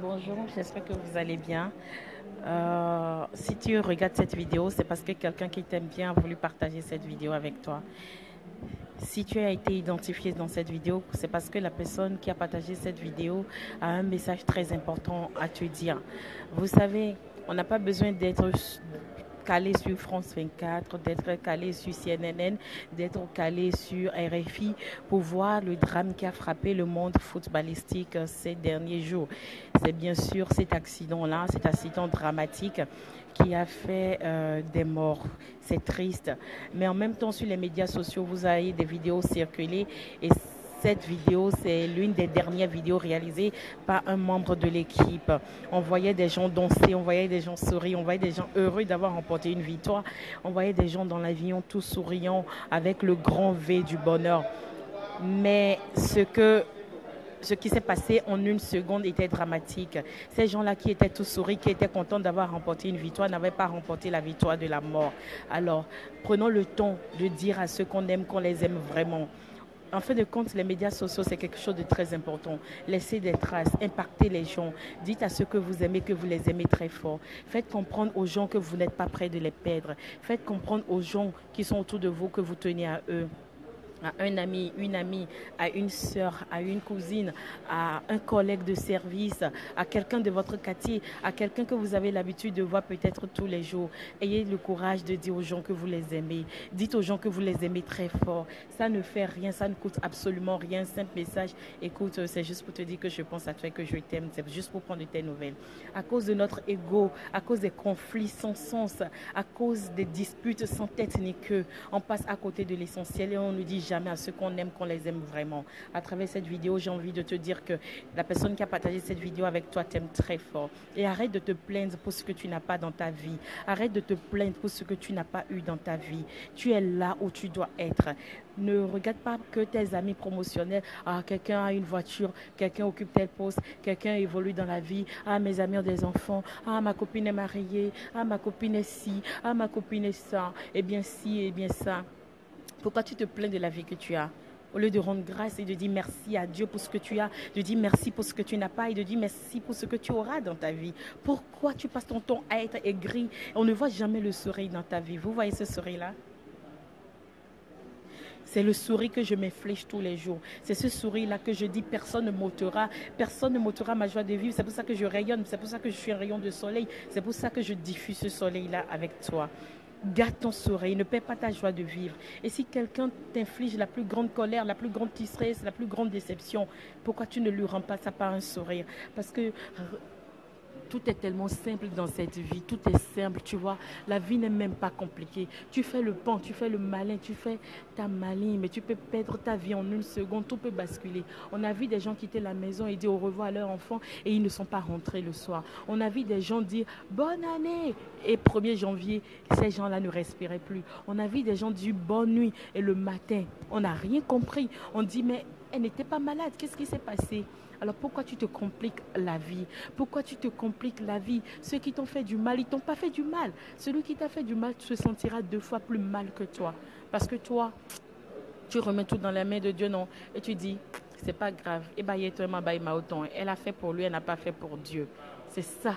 Bonjour, j'espère que vous allez bien. Si tu regardes cette vidéo, c'est parce que quelqu'un qui t'aime bien a voulu partager cette vidéo avec toi. Si tu as été identifié dans cette vidéo, c'est parce que la personne qui a partagé cette vidéo a un message très important à te dire. Vous savez, on n'a pas besoin d'être calé sur France 24, d'être calé sur CNN, d'être calé sur RFI pour voir le drame qui a frappé le monde footballistique ces derniers jours. C'est bien sûr cet accident-là, cet accident dramatique qui a fait des morts. C'est triste. Mais en même temps, sur les médias sociaux, vous avez des vidéos circulées et cette vidéo, c'est l'une des dernières vidéos réalisées par un membre de l'équipe. On voyait des gens danser, on voyait des gens sourire, on voyait des gens heureux d'avoir remporté une victoire. On voyait des gens dans l'avion tous souriants avec le grand V du bonheur. Mais ce qui s'est passé en une seconde était dramatique. Ces gens-là qui étaient tous souris, qui étaient contents d'avoir remporté une victoire, n'avaient pas remporté la victoire de la mort. Alors, prenons le temps de dire à ceux qu'on aime qu'on les aime vraiment. En fin de compte, les médias sociaux, c'est quelque chose de très important. Laissez des traces, impactez les gens. Dites à ceux que vous aimez que vous les aimez très fort. Faites comprendre aux gens que vous n'êtes pas prêts de les perdre. Faites comprendre aux gens qui sont autour de vous que vous tenez à eux, à un ami, une amie, à une sœur, à une cousine, à un collègue de service, à quelqu'un de votre quartier, à quelqu'un que vous avez l'habitude de voir peut-être tous les jours. Ayez le courage de dire aux gens que vous les aimez. Dites aux gens que vous les aimez très fort. Ça ne fait rien, ça ne coûte absolument rien. Simple message. Écoute, c'est juste pour te dire que je pense à toi et que je t'aime. C'est juste pour prendre de tes nouvelles. À cause de notre ego, à cause des conflits sans sens, à cause des disputes sans tête ni queue, on passe à côté de l'essentiel et on ne dit jamais à ceux qu'on aime qu'on les aime vraiment. À travers cette vidéo, j'ai envie de te dire que la personne qui a partagé cette vidéo avec toi t'aime très fort. Et arrête de te plaindre pour ce que tu n'as pas dans ta vie. Arrête de te plaindre pour ce que tu n'as pas eu dans ta vie. Tu es là où tu dois être. Ne regarde pas que tes amis promotionnels. Ah, quelqu'un a une voiture, quelqu'un occupe tel poste, quelqu'un évolue dans la vie. Ah, mes amis ont des enfants. Ah, ma copine est mariée. Ah, ma copine est ci. Ah, ma copine est ça. Eh bien, ci, eh bien, ça. Pourquoi tu te plains de la vie que tu as? Au lieu de rendre grâce et de dire merci à Dieu pour ce que tu as, de dire merci pour ce que tu n'as pas et de dire merci pour ce que tu auras dans ta vie. Pourquoi tu passes ton temps à être aigri? On ne voit jamais le sourire dans ta vie. Vous voyez ce sourire-là? C'est le sourire que je m'inflige tous les jours. C'est ce sourire-là que je dis personne ne m'ôtera ma joie de vivre. C'est pour ça que je rayonne, c'est pour ça que je suis un rayon de soleil, c'est pour ça que je diffuse ce soleil-là avec toi. Garde ton sourire, ne perds pas ta joie de vivre. Et si quelqu'un t'inflige la plus grande colère, la plus grande tristesse, la plus grande déception, pourquoi tu ne lui rends pas ça par un sourire? Parce que tout est tellement simple dans cette vie, tout est simple, tu vois. La vie n'est même pas compliquée. Tu fais le pan, tu fais le malin, tu fais ta maligne, mais tu peux perdre ta vie en une seconde, tout peut basculer. On a vu des gens quitter la maison et dire au revoir à leur enfant et ils ne sont pas rentrés le soir. On a vu des gens dire bonne année et 1er janvier, ces gens-là ne respiraient plus. On a vu des gens dire bonne nuit et le matin, on n'a rien compris. On dit mais elle n'était pas malade, qu'est-ce qui s'est passé? Alors pourquoi tu te compliques la vie? Pourquoi tu te compliques la vie? Ceux qui t'ont fait du mal, ils t'ont pas fait du mal. Celui qui t'a fait du mal se sentira 2 fois plus mal que toi. Parce que toi, tu remets tout dans les mains de Dieu, non? Et tu dis, c'est pas grave. Et bah, elle a fait pour lui, elle n'a pas fait pour Dieu. C'est ça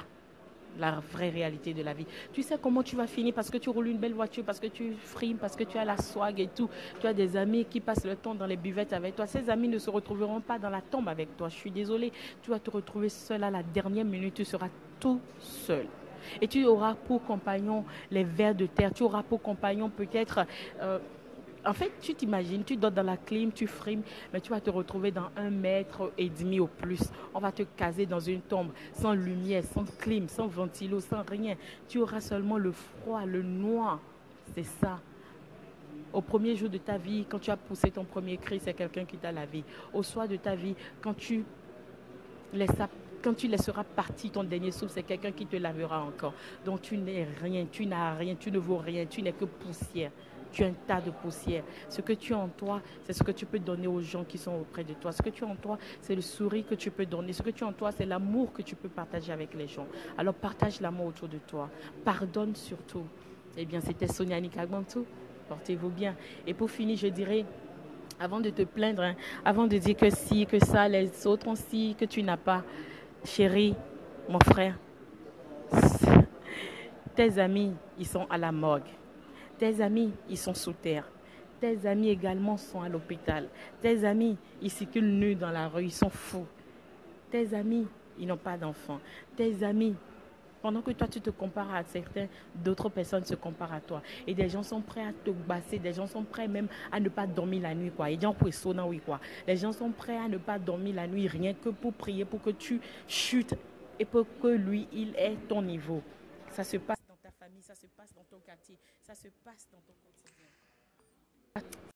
la vraie réalité de la vie. Tu sais comment tu vas finir parce que tu roules une belle voiture, parce que tu frimes, parce que tu as la swag et tout. Tu as des amis qui passent le temps dans les buvettes avec toi. Ces amis ne se retrouveront pas dans la tombe avec toi. Je suis désolée. Tu vas te retrouver seul à la dernière minute. Tu seras tout seul. Et tu auras pour compagnon les vers de terre. Tu auras pour compagnon peut-être en fait, tu t'imagines, tu dors dans la clim, tu frimes, mais tu vas te retrouver dans 1,5 m au plus. On va te caser dans une tombe, sans lumière, sans clim, sans ventilo, sans rien. Tu auras seulement le froid, le noir. C'est ça. Au premier jour de ta vie, quand tu as poussé ton premier cri, c'est quelqu'un qui t'a lavé. Au soir de ta vie, laisseras, quand tu laisseras partir ton dernier souffle, c'est quelqu'un qui te lavera encore. Donc tu n'es rien, tu n'as rien, tu ne vaux rien, tu n'es que poussière. Tu es un tas de poussière. Ce que tu as en toi, c'est ce que tu peux donner aux gens qui sont auprès de toi. Ce que tu as en toi, c'est le sourire que tu peux donner. Ce que tu as en toi, c'est l'amour que tu peux partager avec les gens. Alors partage l'amour autour de toi. Pardonne surtout. Eh bien, c'était Sonia Nikagbantou. Portez-vous bien. Et pour finir, je dirais, avant de te plaindre, hein, avant de dire que si, que ça, les autres ont si, que tu n'as pas, chérie, Mon frère, tes amis, ils sont à la morgue. Tes amis, ils sont sous terre. Tes amis également sont à l'hôpital. Tes amis, ils circulent nus dans la rue, ils sont fous. Tes amis, ils n'ont pas d'enfants. Tes amis, pendant que toi tu te compares à certains, d'autres personnes se comparent à toi. Et des gens sont prêts à te basser, des gens sont prêts même à ne pas dormir la nuit, quoi. Et gens pour sonner, oui, quoi. Les gens sont prêts à ne pas dormir la nuit, rien que pour prier, pour que tu chutes et pour que lui, il ait ton niveau. Ça se passe dans ta famille, ça se passe dans ton quartier, ça se passe dans ton quotidien.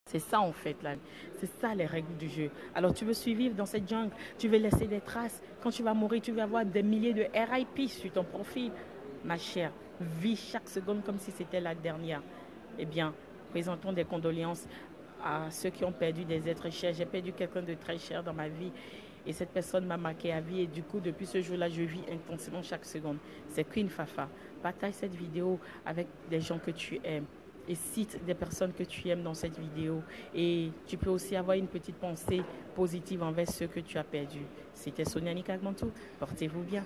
C'est ça en fait là. C'est ça les règles du jeu. Alors tu veux survivre dans cette jungle, tu veux laisser des traces. Quand tu vas mourir, tu vas avoir des milliers de RIP sur ton profil. Ma chère, vis chaque seconde comme si c'était la dernière. Eh bien, présentons des condoléances à ceux qui ont perdu des êtres chers. J'ai perdu quelqu'un de très cher dans ma vie. Et cette personne m'a marqué à vie. Et du coup, depuis ce jour-là, je vis intensément chaque seconde. C'est Queen Fafa. Partage cette vidéo avec des gens que tu aimes et cite des personnes que tu aimes dans cette vidéo. Et tu peux aussi avoir une petite pensée positive envers ceux que tu as perdus. C'était Sonia Nikagmantou. Portez-vous bien.